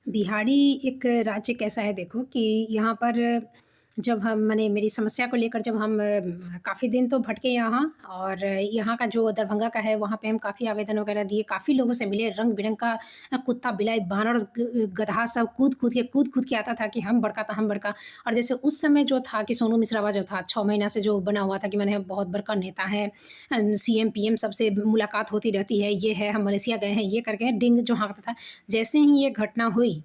बिहारी एक राज्य कैसा है देखो कि यहाँ पर जब हम माने मेरी समस्या को लेकर जब हम काफ़ी दिन तो भटके यहाँ और यहाँ का जो दरभंगा का है वहाँ पे हम काफ़ी आवेदन वगैरह दिए, काफ़ी लोगों से मिले, रंग-बिरंग का कुत्ता, बिलाई, बानर, गधा सब कूद-कूद के आता था कि हम बड़का तो हम बड़का। और जैसे उस समय जो था कि सोनू मिश्रावा जो था 6 महीना से जो बना हुआ था कि माने बहुत बड़का नेता है, सीएम, पीएम सबसे मुलाकात होती रहती है, ये है, हम मलेशिया गए हैं, ये करके डिंग जो हाँकता था। जैसे ही ये घटना हुई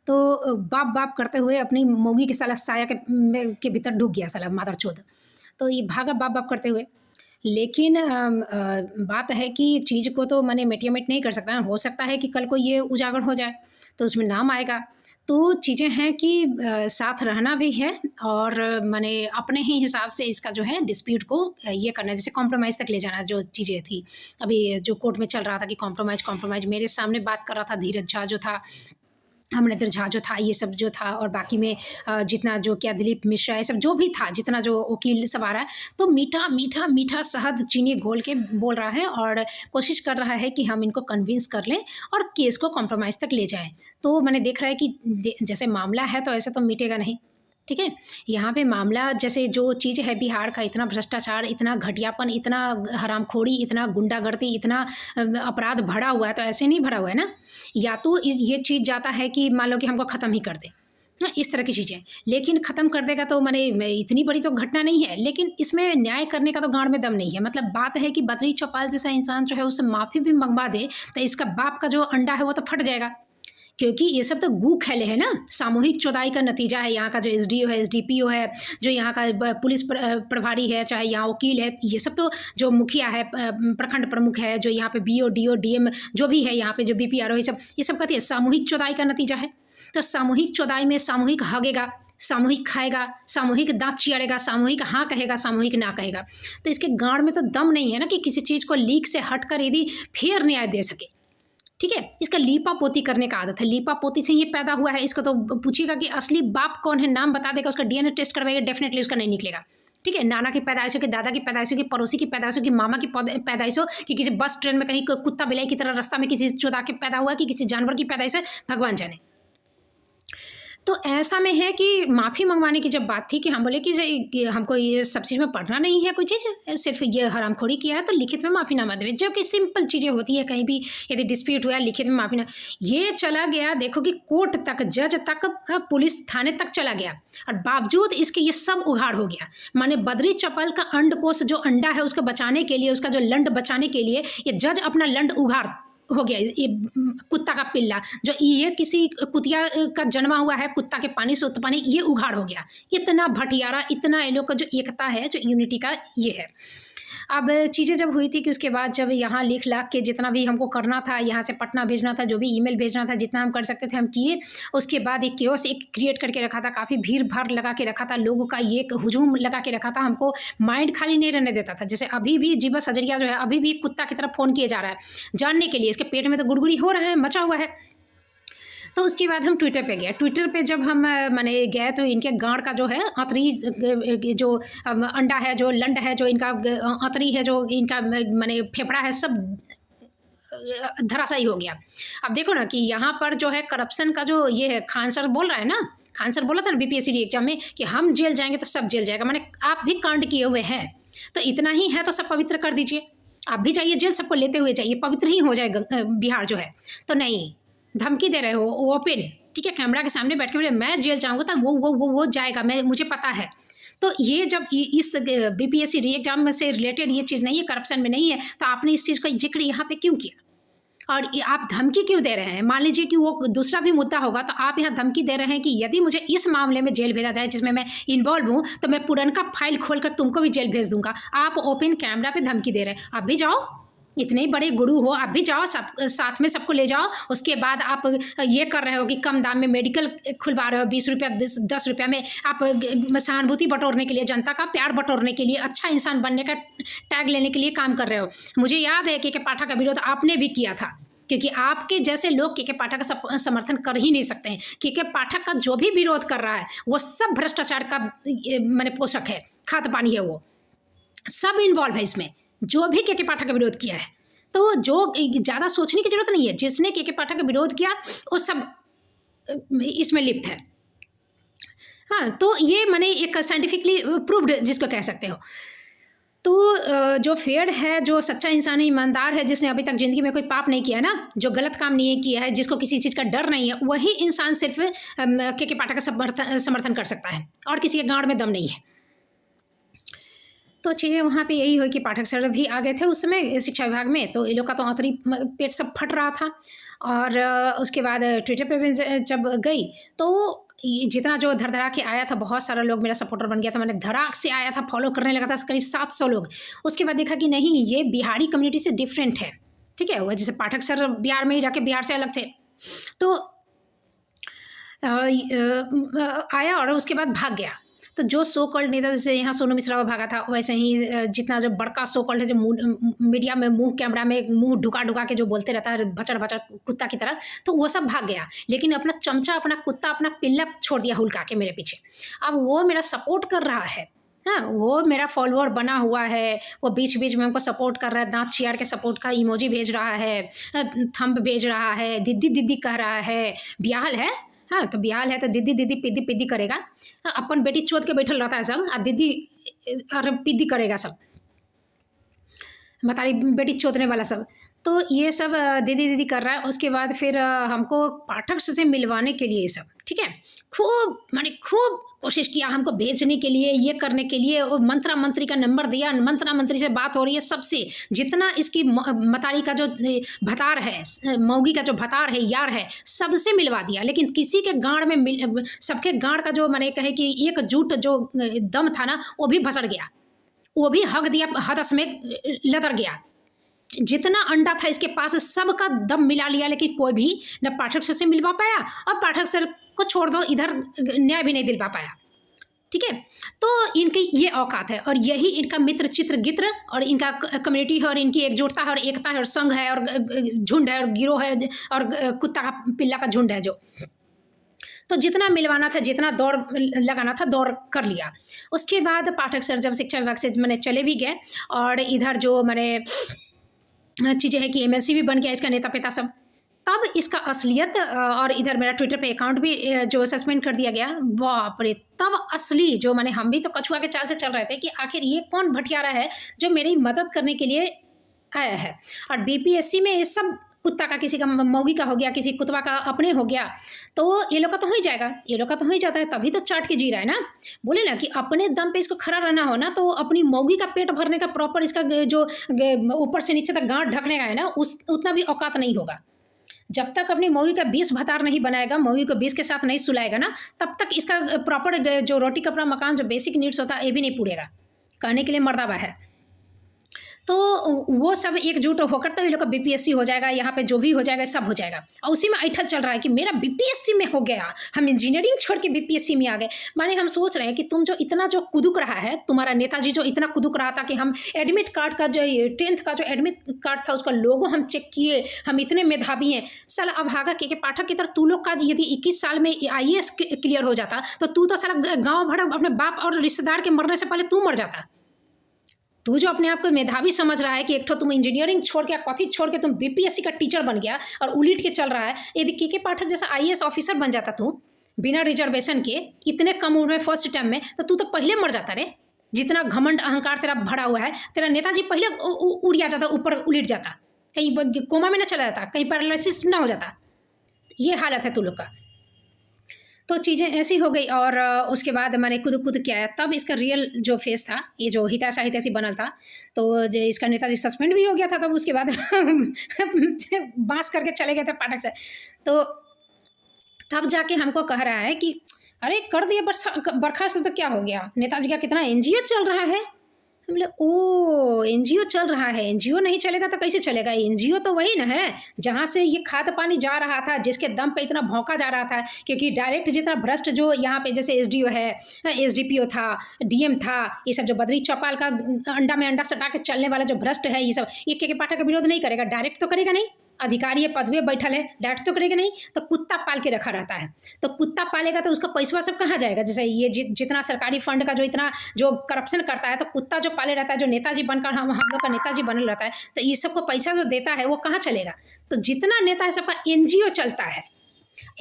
तो बाप-बाप करते हुए अपनी मौगी के साला साया के भीतर ढुक गया साला मादरचोद। तो ये भागा बाप-बाप करते हुए। लेकिन बात है कि चीज़ को तो माने मिट नहीं कर सकता है। हो सकता है कि कल को ये उजागर हो जाए, तो उसमें नाम आएगा। तो चीज़ें हैं कि साथ रहना भी है और माने अपने ही हिसाब से इसका जो है डिस्प्यूट को ये करना है, जैसे कॉम्प्रोमाइज़ तक ले जाना जो चीज़ें थी। अभी जो कोर्ट में चल रहा था कि कॉम्प्रोमाइज़ मेरे सामने बात कर रहा था धीरज झा जो था, अमरिंदर झा जो था, ये सब जो था और बाकी में जितना जो क्या दिलीप मिश्रा ये सब जो भी था, जितना जो वकील सब आ रहा है, तो मीठा शहद चीनी घोल के बोल रहा है और कोशिश कर रहा है कि हम इनको कन्विंस कर लें और केस को कॉम्प्रोमाइज़ तक ले जाएँ। तो मैंने देख रहा है कि जैसे मामला है तो ऐसे तो मिटेगा नहीं, ठीक है? यहाँ पे मामला जैसे जो चीज़ है बिहार का, इतना भ्रष्टाचार, इतना घटियापन, इतना हरामखोरी, इतना गुंडागर्दी, इतना अपराध भरा हुआ है, तो ऐसे नहीं भरा हुआ है ना। या तो ये चीज़ जाता है कि मान लो कि हमको ख़त्म ही कर दे, हाँ, इस तरह की चीज़ें। लेकिन ख़त्म कर देगा तो माने इतनी बड़ी तो घटना नहीं है, लेकिन इसमें न्याय करने का तो गाँड़ में दम नहीं है। मतलब बात है कि बद्री चौपाल जैसा इंसान जो है उससे माफ़ी भी मंगवा दे, तो इसका बाप का जो अंडा है वो तो फट जाएगा। क्योंकि ये सब तो गू खैले हैं ना, सामूहिक चौदाई का नतीजा है। यहाँ का जो एसडीओ है, एसडीपीओ है, जो यहाँ का पुलिस प्रभारी है, चाहे यहाँ वकील है, ये सब तो जो मुखिया है, प्रखंड प्रमुख है, जो यहाँ पे बीओ, डीओ, डीएम जो भी है यहाँ पे जो बीपीआरओ ये सब कहते हैं सामूहिक चौदाई का नतीजा है। तो सामूहिक चौदाई में सामूहिक हगेगा, सामूहिक खाएगा, सामूहिक दाँत चियाड़ेगा, सामूहिक हाँ कहेगा, सामूहिक ना कहेगा। तो इसके गाँड़ में तो दम नहीं है ना कि किसी चीज़ को लीक से हटकर यदि फेर न्याय दे सके। ठीक है, इसका लीपा-पोती करने का आदत है, लीपा-पोती से ये पैदा हुआ है। इसको तो पूछिएगा कि असली बाप कौन है, नाम बता देगा, उसका डीएनए टेस्ट करवाइएगा, डेफिनेटली उसका नहीं निकलेगा। ठीक है, नाना की पैदाइश हो, कि दादा की पैदाइश हो, कि पड़ोसी की पैदाइश हो, कि मामा की पैदाइश हो, कि किसी बस ट्रेन में कहीं कुत्ता बिलाई की तरह रास्ता में किसी चुरा के पैदा हुआ, कि किसी जानवर की पैदाइश है, भगवान जाने। तो ऐसा में है कि माफ़ी मंगवाने की जब बात थी कि हम बोले कि हमको ये सब चीज़ में पढ़ना नहीं है कोई चीज़, सिर्फ ये हरामखोरी किया है तो लिखित में माफ़ीनामा देवे, जो कि सिंपल चीज़ें होती है। कहीं भी यदि डिस्प्यूट हुआ लिखित में माफ़ी ना, ये चला गया देखो कि कोर्ट तक, जज तक, पुलिस थाने तक चला गया और बावजूद इसके ये सब उघाड़ हो गया। माने बद्री चपल का अंडकोश जो अंडा है उसको बचाने के लिए, उसका जो लंड बचाने के लिए ये जज अपना लंड उघाड़ हो गया। ये कुत्ता का पिल्ला जो ये किसी कुतिया का जन्मा हुआ है, कुत्ता के पानी से उत्पन्न, ये उघाड़ हो गया। इतना भटियारा, इतना ये लोग का जो एकता है, जो यूनिटी का ये है। अब चीज़ें जब हुई थी कि उसके बाद जब यहाँ लिख लाख के जितना भी हमको करना था, यहाँ से पटना भेजना था, जो भी ईमेल भेजना था, जितना हम कर सकते थे हम किए। उसके बाद एक केओस एक क्रिएट करके रखा था, काफ़ी भीड़-भाड़ लगा के रखा था, लोगों का ये एक हुजूम लगा के रखा था, हमको माइंड खाली नहीं रहने देता था। जैसे अभी भी जीबस हजरिया जो है, अभी भी कुत्ता की तरफ फ़ोन किया जा रहा है, जानने के लिए इसके पेट में तो गुड़गुड़ी हो रहा है, मचा हुआ है। तो उसके बाद हम ट्विटर पे गए। ट्विटर पे जब हम माने गए तो इनके गाँड़ का जो है आंतरी जो अंडा है, जो लंड है, जो इनका आंतरी है, जो इनका माने फेफड़ा है, सब धराशायी हो गया। अब देखो ना कि यहाँ पर जो है करप्शन का जो ये है, खान सर बोल रहा है ना, खान सर बोला था ना बीपीएससी एग्जाम में कि हम जेल जाएंगे तो सब जेल जाएगा। माने आप भी कांड किए हुए हैं, तो इतना ही है तो सब पवित्र कर दीजिए। आप भी जाइए जेल, सबको लेते हुए जाइए, पवित्र ही हो जाए बिहार जो है। तो नहीं, धमकी दे रहे हो ओपन, ठीक है, कैमरा के सामने बैठ के बोले मैं जेल जाऊंगा तो वो जाएगा, मैं मुझे पता है। तो ये जब इस बीपीएससी री एग्जाम में से रिलेटेड ये चीज़ नहीं है, करप्शन में नहीं है, तो आपने इस चीज़ का जिक्र यहाँ पे क्यों किया और आप धमकी क्यों दे रहे हैं? मान लीजिए कि वो दूसरा भी मुद्दा होगा, तो आप यहाँ धमकी दे रहे हैं कि यदि मुझे इस मामले में जेल भेजा जाए जिसमें मैं इन्वॉल्व हूँ, तो मैं पुरनका फाइल खोलकर तुमको भी जेल भेज दूंगा। आप ओपन कैमरा पे धमकी दे रहे हैं। आप भी जाओ, इतने बड़े गुरु हो, आप भी जाओ, सब साथ में सबको ले जाओ। उसके बाद आप ये कर रहे हो कि कम दाम में मेडिकल खुलवा रहे हो, 20 रुपया 10 रुपया में आप सहानुभूति बटोरने के लिए, जनता का प्यार बटोरने के लिए, अच्छा इंसान बनने का टैग लेने के लिए काम कर रहे हो। मुझे याद है के पाठक का विरोध आपने भी किया था, क्योंकि आपके जैसे लोग के पाठक का समर्थन कर ही नहीं सकते हैं। के पाठक का जो भी विरोध कर रहा है वो सब भ्रष्टाचार का मैंने पोषक है, खाद पानी है, वो सब इन्वॉल्व है इसमें, जो भी के पाठक का विरोध किया है। तो जो ज़्यादा सोचने की जरूरत नहीं है, जिसने के पाठक का विरोध किया वो सब इसमें लिप्त है। हाँ, तो ये माने एक साइंटिफिकली प्रूव्ड जिसको कह सकते हो। तो जो फेयर है, जो सच्चा इंसान है, ईमानदार है, जिसने अभी तक ज़िंदगी में कोई पाप नहीं किया ना, जो गलत काम नहीं किया है, जिसको किसी चीज़ का डर नहीं है, वही इंसान सिर्फ के पाठक का समर्थन कर सकता है, और किसी के गाँड में दम नहीं है। तो चीज़ें वहाँ पे यही हुई कि पाठक सर भी आ गए थे उस समय शिक्षा विभाग में, तो ये लोग का तो आंतरी पेट सब फट रहा था। और उसके बाद ट्विटर पे भी जब गई तो ये जितना जो धड़धड़ा के आया था, बहुत सारा लोग मेरा सपोर्टर बन गया था, मैंने धड़ाक से आया था, फॉलो करने लगा था करीब 700 लोग। उसके बाद देखा कि नहीं, ये बिहारी कम्युनिटी से डिफरेंट है, ठीक है। वो जैसे पाठक सर बिहार में ही रह के बिहार से अलग थे, तो आया और उसके बाद भाग गया। तो जो सो कॉल्ड नेता, जैसे यहाँ सोनू मिश्रा भागा था, वैसे ही जितना जो बड़का सो कॉल्ड है, जो मीडिया में मुंह कैमरा में मुंह ढुका ढुका के जो बोलते रहता है बचड़ बचड़ कुत्ता की तरह, तो वो सब भाग गया। लेकिन अपना चमचा, अपना कुत्ता, अपना पिल्ला छोड़ दिया हुल्का के मेरे पीछे। अब वो मेरा सपोर्ट कर रहा है, हाँ, वो मेरा फॉलोअर बना हुआ है, वो बीच बीच में हमको सपोर्ट कर रहा है, दांत चियार के सपोर्ट का इमोजी भेज रहा है, थंब भेज रहा है, दीदी दीदी कह रहा है, बियाहल है। हाँ, तो बिहाल है तो दीदी दीदी पिद्दी पिद्दी करेगा। अपन बेटी चोद के बैठल रहता है सब, और दीदी और पिद्दी करेगा सब, बताई बेटी चोदने वाला सब। तो ये सब दीदी दीदी कर रहा है। उसके बाद फिर हमको पाठक से मिलवाने के लिए सब, ठीक है, खूब माने खूब कोशिश किया हमको भेजने के लिए, ये करने के लिए। और मंत्रा मंत्री का नंबर दिया, मंत्रा मंत्री से बात हो रही है सबसे, जितना इसकी मतारी का जो भतार है, मौगी का जो भतार है, यार है, सबसे मिलवा दिया। लेकिन किसी के गाँड में सबके गाँड का जो मैंने कहे कि एकजुट जो दम था ना, वो भी भसड़ गया, वो भी हक दिया, हदस में लदर गया। जितना अंडा था इसके पास सबका दम मिला लिया, लेकिन कोई भी न पाठक सर से मिलवा पाया, और पाठक सर को छोड़ दो, इधर न्याय भी नहीं दिलवा पाया, ठीक है। तो इनकी ये औकात है, और यही इनका मित्र चित्र गित्र, और इनका कम्युनिटी है, और इनकी एकजुटता है, और एकता है, और संघ है, और झुंड है, और गिरोह है, और कुत्ता का पिल्ला का झुंड है जो। तो जितना मिलवाना था, जितना दौड़ लगाना था, दौड़ कर लिया। उसके बाद पाठक सर जब शिक्षा विभाग से मैंने चले भी गए, और इधर जो मैंने चीज़ें हैं कि एमएलसी भी बन गया इसका नेता पिता सब, तब इसका असलियत, और इधर मेरा ट्विटर पे अकाउंट भी जो सस्पेंड कर दिया गया। बाप रे, तब असली जो मैंने, हम भी तो कछुआ के चाल से चल रहे थे कि आखिर ये कौन भटियारा है जो मेरी मदद करने के लिए आया है। और बीपीएससी में ये सब कुत्ता का, किसी का मौगी का हो गया, किसी कुतवा का अपने हो गया, तो ये लोग का तो हो ही जाएगा, ये लोग का तो हो ही जाता है, तभी तो चाट के जी रहा है ना। बोले ना कि अपने दम पे इसको खड़ा रहना हो ना, तो अपनी मौगी का पेट भरने का प्रॉपर इसका जो ऊपर से नीचे तक गांठ ढकने का है ना, उतना भी औकात नहीं होगा। जब तक अपनी मौगी का 20 भतार नहीं बनाएगा, मौगी को 20 के साथ नहीं सुलाएगा ना, तब तक इसका प्रॉपर जो रोटी कपड़ा मकान जो बेसिक नीड्स होता है, ये भी नहीं पूरेगा। कहने के लिए मर्दाबा है। तो वो सब एकजुट होकर तो ये लोग का बीपीएससी हो जाएगा, यहाँ पे जो भी हो जाएगा सब हो जाएगा। और उसी में ऐठल चल रहा है कि मेरा बीपीएससी में हो गया, हम इंजीनियरिंग छोड़ के बीपीएससी में आ गए। माने हम सोच रहे हैं कि तुम जो इतना जो कुदुक रहा है, तुम्हारा नेताजी जो इतना कुदुक रहा था कि हम एडमिट कार्ड का जो 10th का जो एडमिट कार्ड था उसका लोगो हम चेक किए, हम इतने मेधावी हैं। साला अभागा के पाठक की तरह तू लोग का यदि 21 साल में IAS क्लियर हो जाता, तो तू तो साला गाँव भर अपने बाप और रिश्तेदार के मरने से पहले तू मर जाता। तू जो अपने आप को मेधावी समझ रहा है कि एक तो तुम इंजीनियरिंग छोड़ के, कथी छोड़ के तुम बीपीएससी का टीचर बन गया और उलीट के चल रहा है। यदि के पाठक जैसा IAS ऑफिसर बन जाता तू बिना रिजर्वेशन के, इतने कम उम्र में फर्स्ट टाइम में, तो तू तो पहले मर जाता रे। जितना घमंड अहंकार तेरा भरा हुआ है, तेरा नेताजी पहले उड़ जाता, ऊपर उलीट जाता, कहीं कोमा में ना चला जाता, कहीं पैरालिसिस ना हो जाता। ये हालत है तू लोग का। तो चीज़ें ऐसी हो गई, और उसके बाद मैंने खुद के आया, तब इसका रियल जो फेस था, ये जो हिताशा हितैषी बनल था, तो जो इसका नेताजी सस्पेंड भी हो गया था, तब उसके बाद बांस करके चले गए थे पाठक से। तो तब जाके हमको कह रहा है कि अरे कर दिए बर्खास्त, तो क्या हो गया, नेताजी का कितना NGO चल रहा है। हम बोले ओ NGO चल रहा है, NGO नहीं चलेगा तो कैसे चलेगा। NGO तो वही ना है जहाँ से ये खाद पानी जा रहा था, जिसके दम पे इतना भौंका जा रहा था। क्योंकि डायरेक्ट जितना भ्रष्ट जो यहाँ पे जैसे SDO है, SDPO था, DM था, ये सब जो बद्री चौपाल का अंडा में अंडा सटा के चलने वाला जो भ्रष्ट है, ये सब ये के पाठक का विरोध नहीं करेगा, डायरेक्ट तो करेगा नहीं। अधिकारी पद में बैठल है, डायरेक्ट तो करेगा नहीं, तो कुत्ता पाल के रखा रहता है। तो कुत्ता पालेगा तो उसका पैसा सब कहाँ जाएगा। जैसे ये जितना सरकारी फंड का जो इतना जो करप्शन करता है, तो कुत्ता जो पाले रहता है, जो नेताजी बनकर हम लोग का नेताजी बनल रहता है, तो ये सबको पैसा जो देता है वो कहाँ चलेगा। तो जितना नेता है सबका NGO चलता है,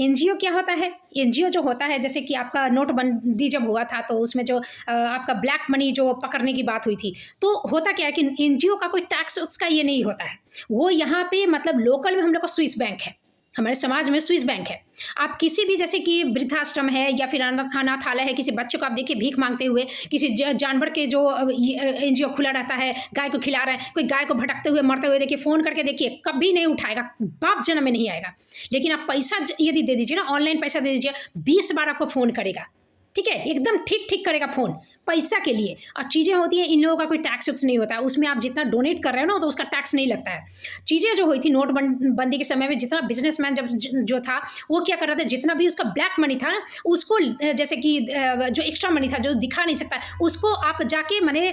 एनजीओ क्या होता है? एनजीओ जो होता है, जैसे कि आपका नोटबंदी जब हुआ था, तो उसमें जो आपका ब्लैक मनी जो पकड़ने की बात हुई थी, तो होता क्या है कि एनजीओ का कोई टैक्स वैक्स का ये नहीं होता है। वो यहाँ पे मतलब लोकल में हम लोग का स्विस बैंक है, हमारे समाज में स्विस बैंक है। आप किसी भी, जैसे कि वृद्धाश्रम है या फिर अनाथालय है, किसी बच्चे को आप देखिए भीख मांगते हुए, किसी जानवर के जो एनजीओ खुला रहता है, गाय को खिला रहा है, कोई गाय को भटकते हुए मरते हुए देखिए, फ़ोन करके देखिए, कभी नहीं उठाएगा, बाप जन्म में नहीं आएगा। लेकिन आप पैसा यदि दे दीजिए ना, ऑनलाइन पैसा दे दीजिए, 20 बार आपको फ़ोन करेगा, ठीक है, एकदम ठीक ठीक करेगा फ़ोन पैसा के लिए। और चीज़ें होती हैं, इन लोगों का कोई टैक्स वैक्स नहीं होता है, उसमें आप जितना डोनेट कर रहे हो ना, तो उसका टैक्स नहीं लगता है। चीज़ें जो हुई थी नोटबंदी के समय में, जितना बिजनेसमैन जब जो था, वो क्या कर रहा था, जितना भी उसका ब्लैक मनी था ना, उसको जैसे कि जो एक्स्ट्रा मनी था जो दिखा नहीं सकता, उसको आप जाके मैंने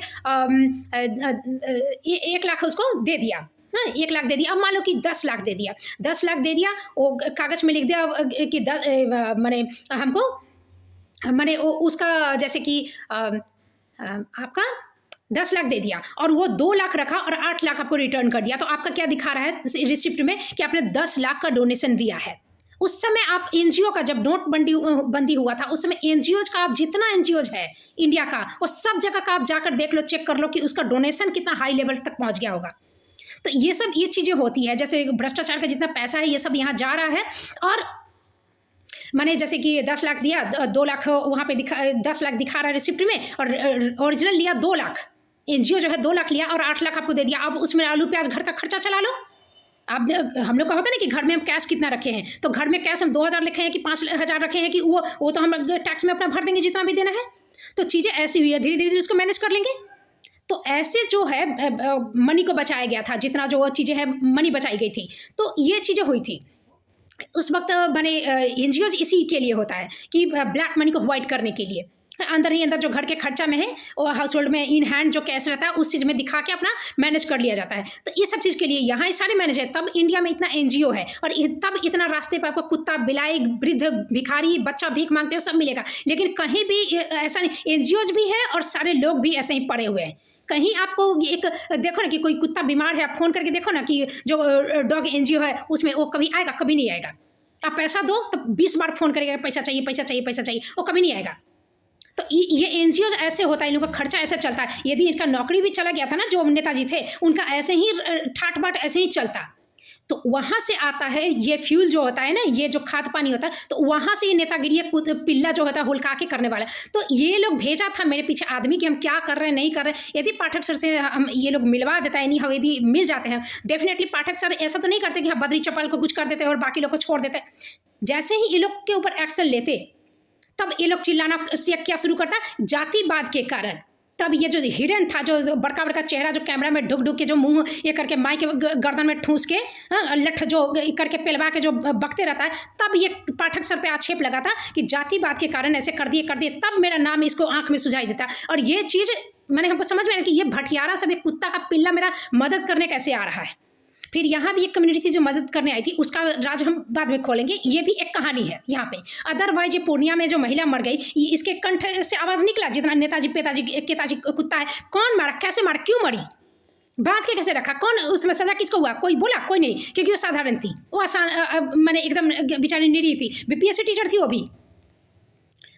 1 लाख उसको दे दिया। हाँ, 1 लाख दे दिया। अब मान लो कि 10 लाख दे दिया, 10 लाख दे दिया, वो कागज़ में लिख दिया कि मैंने हमको मैंने उसका जैसे कि आपका 10 लाख दे दिया, और वो 2 लाख रखा और 8 लाख आपको रिटर्न कर दिया। तो आपका क्या दिखा रहा है रिसिप्ट में कि आपने 10 लाख का डोनेशन दिया है। उस समय आप एनजीओ का, जब बंदी हुआ था, उस समय एनजीओज का, आप जितना एनजीओज है इंडिया का, वो सब जगह का आप जाकर देख लो, चेक कर लो कि उसका डोनेशन कितना हाई लेवल तक पहुंच गया होगा। तो ये चीज़ें होती है, जैसे भ्रष्टाचार का जितना पैसा है, ये सब यहाँ जा रहा है। और मैंने जैसे कि 10 लाख दिया, 2 लाख वहाँ पे 10 लाख दिखा रहा है रिसिप्ट में, और ओरिजिनल लिया 2 लाख। एनजीओ जो है 2 लाख लिया और 8 लाख आपको दे दिया। अब उसमें आलू प्याज घर का खर्चा चला लो। आप हम लोग का होता है ना कि घर में हम कैश कितना रखे हैं, तो घर में कैश हम 2000 रखे हैं कि 5000 रखे हैं, कि वो तो हम टैक्स में अपना भर देंगे जितना भी देना है। तो चीज़ें ऐसी हुई है, धीरे धीरे उसको मैनेज कर लेंगे। तो ऐसे जो है मनी को बचाया गया था, जितना जो चीज़ें हैं मनी बचाई गई थी, तो ये चीज़ें हुई थी उस वक्त। बने एनजीओज इसी के लिए होता है कि ब्लैक मनी को अवॉइड करने के लिए, अंदर ही अंदर जो घर के खर्चा में है, और हाउस होल्ड में इन हैंड जो कैश रहता है, उस चीज़ में दिखा के अपना मैनेज कर लिया जाता है। तो ये सब चीज़ के लिए यहाँ सारे मैनेज है। तब इंडिया में इतना एनजीओ है, और तब इतना रास्ते पर आपको कुत्ता, बिलाई, वृद्ध, भिखारी, बच्चा भीख मांगते हो, सब मिलेगा। लेकिन कहीं भी ऐसा नहीं, एनजीओज भी है और सारे लोग भी ऐसे ही पड़े हुए हैं। कहीं आपको एक देखो ना कि कोई कुत्ता बीमार है, आप फ़ोन करके देखो ना कि जो डॉग एनजीओ है उसमें वो कभी आएगा? कभी नहीं आएगा। आप पैसा दो तो 20 बार फ़ोन करेगा, पैसा चाहिए, पैसा चाहिए, पैसा चाहिए, वो कभी नहीं आएगा। तो ये एनजीओ ऐसे होता है, इन लोगों का खर्चा ऐसे चलता है। यदि इनका नौकरी भी चला गया था ना, जो नेताजी थे, उनका ऐसे ही ठाट बाट ऐसे ही चलता। तो वहाँ से आता है ये फ्यूल जो होता है ना, ये जो खाद पानी होता है, तो वहाँ से ये नेतागिरी पिल्ला जो होता है हुलका के करने वाला। तो ये लोग भेजा था मेरे पीछे आदमी कि हम क्या कर रहे हैं, नहीं कर रहे हैं। यदि पाठक सर से हम ये लोग मिलवा देता है, नहीं हम यदि मिल जाते हैं, डेफिनेटली पाठक सर ऐसा तो नहीं करते कि हाँ बद्री चौपाल को कुछ कर देते और बाकी लोग को छोड़ देते। जैसे ही ये लोग के ऊपर एक्शन लेते, तब ये लोग चिल्लाना क्या शुरू करता, जातिवाद के कारण। तब ये जो हिडन था, जो बड़का बड़का चेहरा जो कैमरा में ढुक ढुक के जो मुंह ये करके माइक के गर्दन में ठूस के लठ जो करके पेलवा के जो बकते रहता है, तब ये पाठक सर पे आक्षेप लगा था कि जातिवाद के कारण ऐसे कर दिए। तब मेरा नाम इसको आंख में सुझाई देता। और ये चीज़ मैंने हमको समझ में आया कि ये भटियारा सब एक कुत्ता का पिल्ला मेरा मदद करने कैसे आ रहा है। फिर यहाँ भी एक कम्युनिटी थी जो मदद करने आई थी, उसका राज हम बाद में खोलेंगे। ये भी एक कहानी है यहाँ पे। अदरवाइज ये पूर्णिया में जो महिला मर गई, इसके कंठ से आवाज़ निकला जितना नेताजी केताजी कुत्ता है। कौन मारा, कैसे मारा, क्यों मरी, बात के कैसे रखा, कौन उसमें सजा किसको हुआ, कोई बोला? कोई नहीं, क्योंकि वो साधारण थी, वो आसान मैंने एकदम बेचारी निरी थी, बीपीएससी टीचर थी वो भी।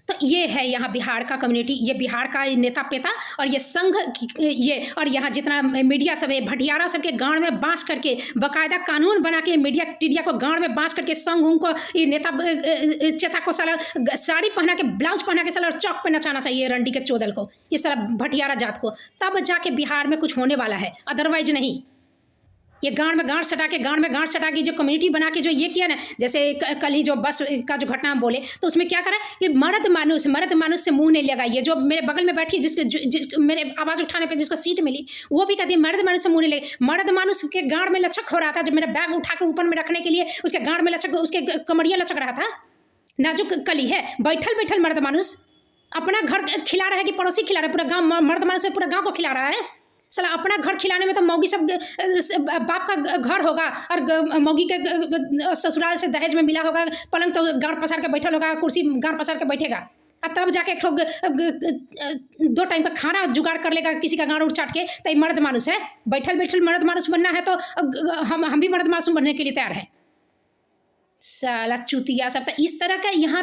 तो ये है यहाँ बिहार का कम्युनिटी, ये बिहार का नेता पेता और ये संघ, ये और यहाँ जितना मीडिया सब है, भटियारा सब के गांड में बांस करके बाकायदा कानून बना के मीडिया टीडिया को गांड में बांस करके संघ उनको ये नेता चेता को साला साड़ी पहना के, ब्लाउज पहना के साला चौक पे नचाना चाहिए रंडी के चोदल को, ये साला भटियारा जात को। तब जाके बिहार में कुछ होने वाला है, अदरवाइज नहीं। ये गांड में गांड सटा के जो कम्युनिटी बना के जो ये किया ना, जैसे कल ही जो बस का जो घटना हम बोले, तो उसमें क्या करा, ये मर्द मानुष से मुंह नहीं लगाइए। जो मेरे बगल में बैठी मेरे आवाज़ उठाने पे जिसको सीट मिली, वो भी कहती है मर्द मानुष से मुंह नहीं लगे। मर्द मानुष के गांड में लचक हो रहा था, जब मेरा बैग उठा के ऊपर में रखने के लिए उसके गांड में लचक, उसके कमरिया लचक रहा था। नाजुक कली है, बैठल मर्द मानुष अपना घर खिला रहा है कि पड़ोसी खिला रहा है, पूरा गाँव मर्द मानुष से पूरा गाँव को खिला रहा है। साला अपना घर खिलाने में तो मौगी सब बाप का घर होगा, और मौगी के ससुराल से दहेज में मिला होगा, पलंग तो गांड पसार के बैठल होगा, कुर्सी गांड पसार के बैठेगा, और तब जाके एक ठोक 2 टाइम का खाना जुगाड़ कर लेगा किसी का गांड उठ चाट के। तो ये मर्द मानुष है? बैठल मर्द मानुष बनना है तो हम भी मर्द मानुष बनने के लिए तैयार हैं। साला चूतिया सब, तो इस तरह का यहाँ